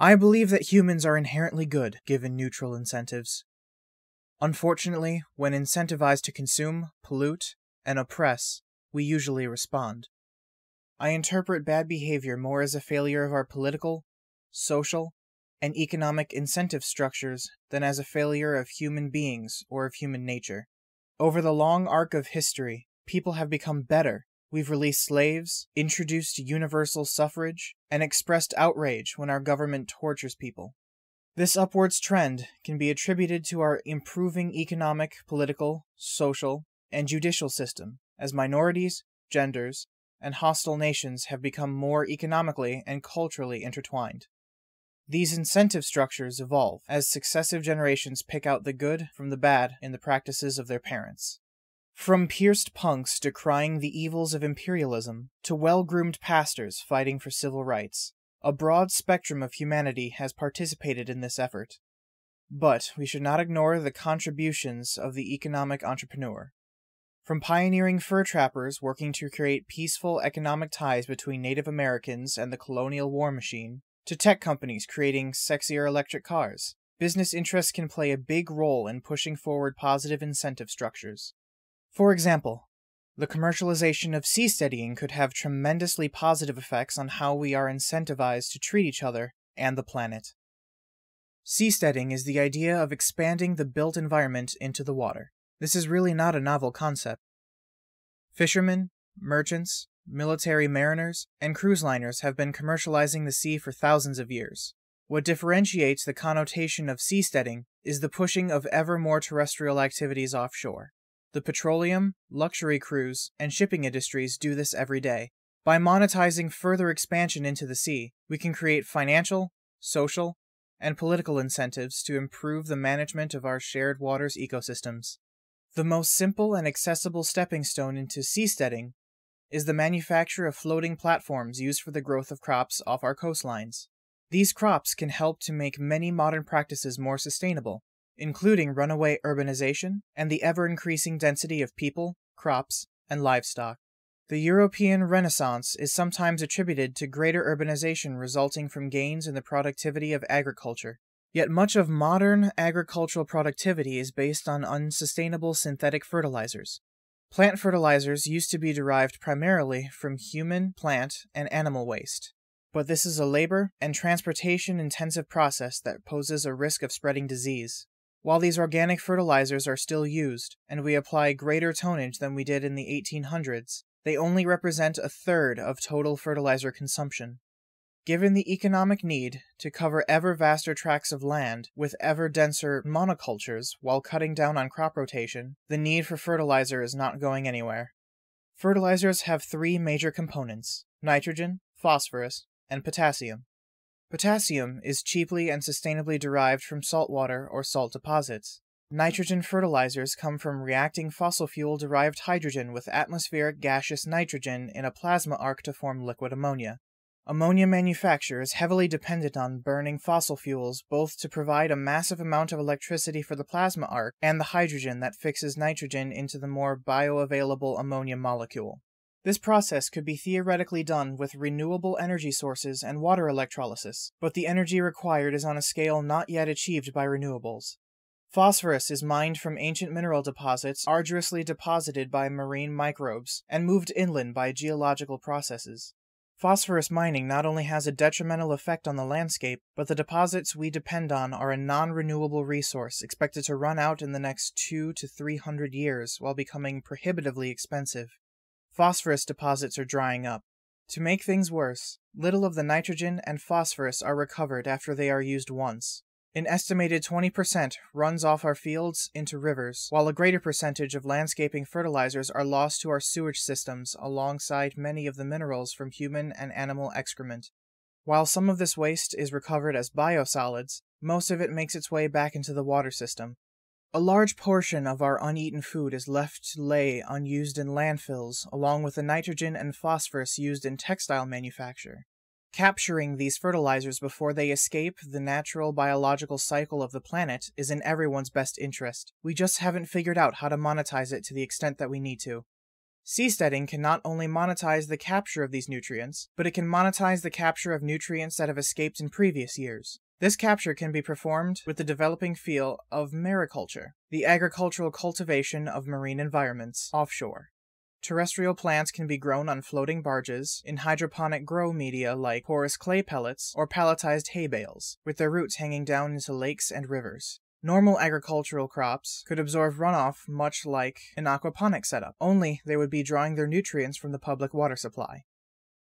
I believe that humans are inherently good given neutral incentives. Unfortunately, when incentivized to consume, pollute, and oppress, we usually respond. I interpret bad behavior more as a failure of our political, social, and economic incentive structures than as a failure of human beings or of human nature. Over the long arc of history, people have become better. We've released slaves, introduced universal suffrage, and expressed outrage when our government tortures people. This upwards trend can be attributed to our improving economic, political, social, and judicial system, as minorities, genders, and hostile nations have become more economically and culturally intertwined. These incentive structures evolve as successive generations pick out the good from the bad in the practices of their parents. From pierced punks decrying the evils of imperialism to well-groomed pastors fighting for civil rights, a broad spectrum of humanity has participated in this effort. But we should not ignore the contributions of the economic entrepreneur. From pioneering fur trappers working to create peaceful economic ties between Native Americans and the colonial war machine, to tech companies creating sexier electric cars, business interests can play a big role in pushing forward positive incentive structures. For example, the commercialization of seasteading could have tremendously positive effects on how we are incentivized to treat each other and the planet. Seasteading is the idea of expanding the built environment into the water. This is really not a novel concept. Fishermen, merchants, military mariners, and cruise liners have been commercializing the sea for thousands of years. What differentiates the connotation of seasteading is the pushing of ever more terrestrial activities offshore. The petroleum, luxury cruise, and shipping industries do this every day. By monetizing further expansion into the sea, we can create financial, social, and political incentives to improve the management of our shared waters ecosystems. The most simple and accessible stepping stone into seasteading is the manufacture of floating platforms used for the growth of crops off our coastlines. These crops can help to make many modern practices more sustainable, including runaway urbanization and the ever-increasing density of people, crops, and livestock. The European Renaissance is sometimes attributed to greater urbanization resulting from gains in the productivity of agriculture. Yet much of modern agricultural productivity is based on unsustainable synthetic fertilizers. Plant fertilizers used to be derived primarily from human, plant, and animal waste. But this is a labor and transportation-intensive process that poses a risk of spreading disease. While these organic fertilizers are still used, and we apply greater tonnage than we did in the 1800s, they only represent a third of total fertilizer consumption. Given the economic need to cover ever vaster tracts of land with ever denser monocultures while cutting down on crop rotation, the need for fertilizer is not going anywhere. Fertilizers have three major components: nitrogen, phosphorus, and potassium. Potassium is cheaply and sustainably derived from saltwater or salt deposits. Nitrogen fertilizers come from reacting fossil fuel-derived hydrogen with atmospheric gaseous nitrogen in a plasma arc to form liquid ammonia. Ammonia manufacture is heavily dependent on burning fossil fuels both to provide a massive amount of electricity for the plasma arc and the hydrogen that fixes nitrogen into the more bioavailable ammonia molecule. This process could be theoretically done with renewable energy sources and water electrolysis, but the energy required is on a scale not yet achieved by renewables. Phosphorus is mined from ancient mineral deposits arduously deposited by marine microbes and moved inland by geological processes. Phosphorus mining not only has a detrimental effect on the landscape, but the deposits we depend on are a non-renewable resource expected to run out in the next 200 to 300 years while becoming prohibitively expensive. Phosphorus deposits are drying up. To make things worse, little of the nitrogen and phosphorus are recovered after they are used once. An estimated 20% runs off our fields into rivers, while a greater percentage of landscaping fertilizers are lost to our sewage systems alongside many of the minerals from human and animal excrement. While some of this waste is recovered as biosolids, most of it makes its way back into the water system. A large portion of our uneaten food is left to lay unused in landfills, along with the nitrogen and phosphorus used in textile manufacture. Capturing these fertilizers before they escape the natural biological cycle of the planet is in everyone's best interest. We just haven't figured out how to monetize it to the extent that we need to. Seasteading can not only monetize the capture of these nutrients, but it can monetize the capture of nutrients that have escaped in previous years. This capture can be performed with the developing field of mariculture, the agricultural cultivation of marine environments offshore. Terrestrial plants can be grown on floating barges in hydroponic grow media like porous clay pellets or palletized hay bales, with their roots hanging down into lakes and rivers. Normal agricultural crops could absorb runoff much like an aquaponic setup, only they would be drawing their nutrients from the public water supply.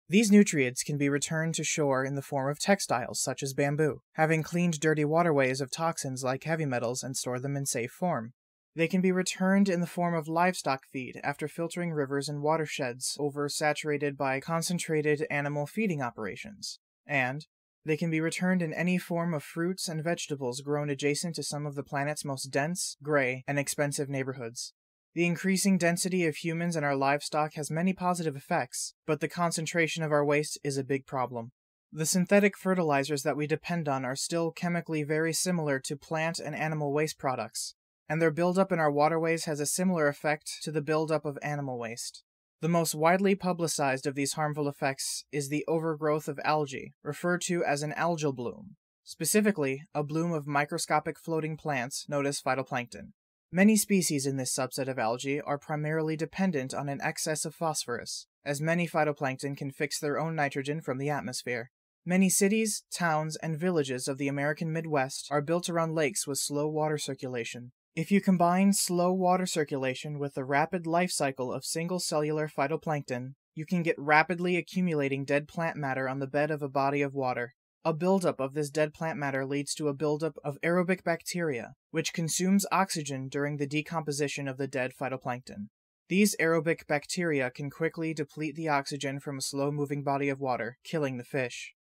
These nutrients can be returned to shore in the form of textiles such as bamboo, having cleaned dirty waterways of toxins like heavy metals and store them in safe form. They can be returned in the form of livestock feed after filtering rivers and watersheds oversaturated by concentrated animal feeding operations. And they can be returned in any form of fruits and vegetables grown adjacent to some of the planet's most dense, gray, and expensive neighborhoods. The increasing density of humans and our livestock has many positive effects, but the concentration of our waste is a big problem. The synthetic fertilizers that we depend on are still chemically very similar to plant and animal waste products, and their buildup in our waterways has a similar effect to the buildup of animal waste. The most widely publicized of these harmful effects is the overgrowth of algae, referred to as an algal bloom, specifically a bloom of microscopic floating plants known as phytoplankton. Many species in this subset of algae are primarily dependent on an excess of phosphorus, as many phytoplankton can fix their own nitrogen from the atmosphere. Many cities, towns, and villages of the American Midwest are built around lakes with slow water circulation. If you combine slow water circulation with the rapid life cycle of single-cellular phytoplankton, you can get rapidly accumulating dead plant matter on the bed of a body of water. A buildup of this dead plant matter leads to a buildup of aerobic bacteria, which consumes oxygen during the decomposition of the dead phytoplankton. These aerobic bacteria can quickly deplete the oxygen from a slow-moving body of water, killing the fish.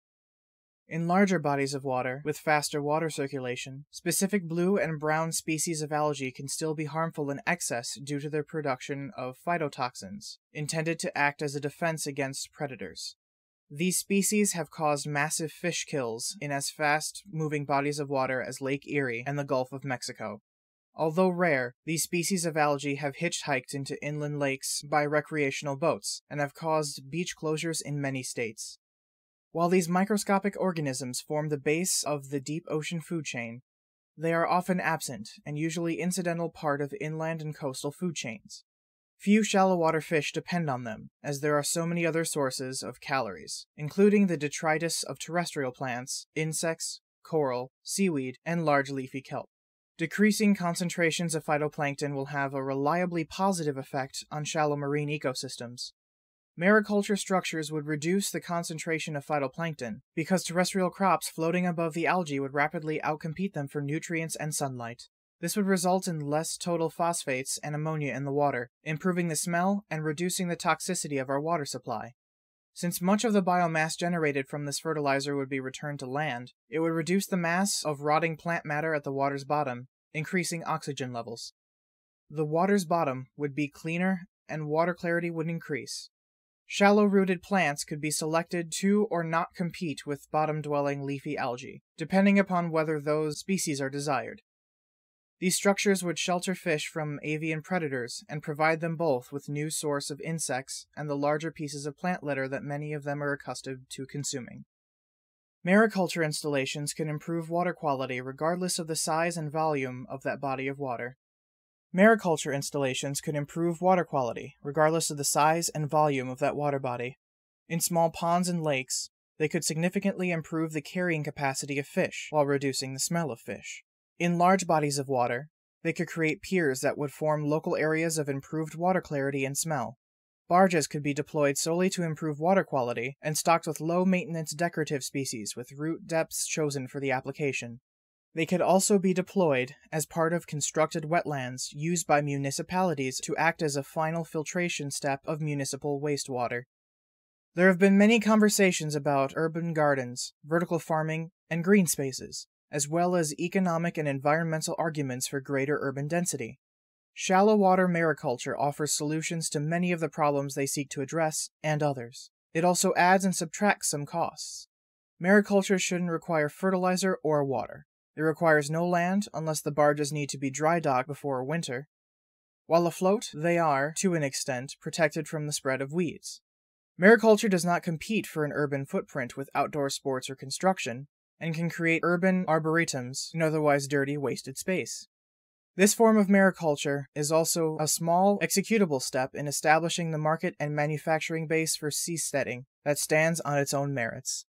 In larger bodies of water, with faster water circulation, specific blue and brown species of algae can still be harmful in excess due to their production of phytotoxins, intended to act as a defense against predators. These species have caused massive fish kills in as fast-moving bodies of water as Lake Erie and the Gulf of Mexico. Although rare, these species of algae have hitchhiked into inland lakes by recreational boats and have caused beach closures in many states. While these microscopic organisms form the base of the deep ocean food chain, they are often absent and usually incidental part of inland and coastal food chains. Few shallow water fish depend on them, as there are so many other sources of calories, including the detritus of terrestrial plants, insects, coral, seaweed, and large leafy kelp. Decreasing concentrations of phytoplankton will have a reliably positive effect on shallow marine ecosystems. Mariculture structures would reduce the concentration of phytoplankton, because terrestrial crops floating above the algae would rapidly outcompete them for nutrients and sunlight. This would result in less total phosphates and ammonia in the water, improving the smell and reducing the toxicity of our water supply. Since much of the biomass generated from this fertilizer would be returned to land, it would reduce the mass of rotting plant matter at the water's bottom, increasing oxygen levels. The water's bottom would be cleaner and water clarity would increase. Shallow-rooted plants could be selected to or not compete with bottom-dwelling leafy algae, depending upon whether those species are desired. These structures would shelter fish from avian predators and provide them both with new source of insects and the larger pieces of plant litter that many of them are accustomed to consuming. Mariculture installations can improve water quality regardless of the size and volume of that body of water. Mariculture installations could improve water quality, regardless of the size and volume of that water body. In small ponds and lakes, they could significantly improve the carrying capacity of fish, while reducing the smell of fish. In large bodies of water, they could create piers that would form local areas of improved water clarity and smell. Barges could be deployed solely to improve water quality, and stocked with low-maintenance decorative species with root depths chosen for the application. They could also be deployed as part of constructed wetlands used by municipalities to act as a final filtration step of municipal wastewater. There have been many conversations about urban gardens, vertical farming, and green spaces, as well as economic and environmental arguments for greater urban density. Shallow water mariculture offers solutions to many of the problems they seek to address, and others. It also adds and subtracts some costs. Mariculture shouldn't require fertilizer or water. It requires no land unless the barges need to be dry docked before winter. While afloat, they are, to an extent, protected from the spread of weeds. Mariculture does not compete for an urban footprint with outdoor sports or construction, and can create urban arboretums in otherwise dirty, wasted space. This form of mariculture is also a small, executable step in establishing the market and manufacturing base for seasteading that stands on its own merits.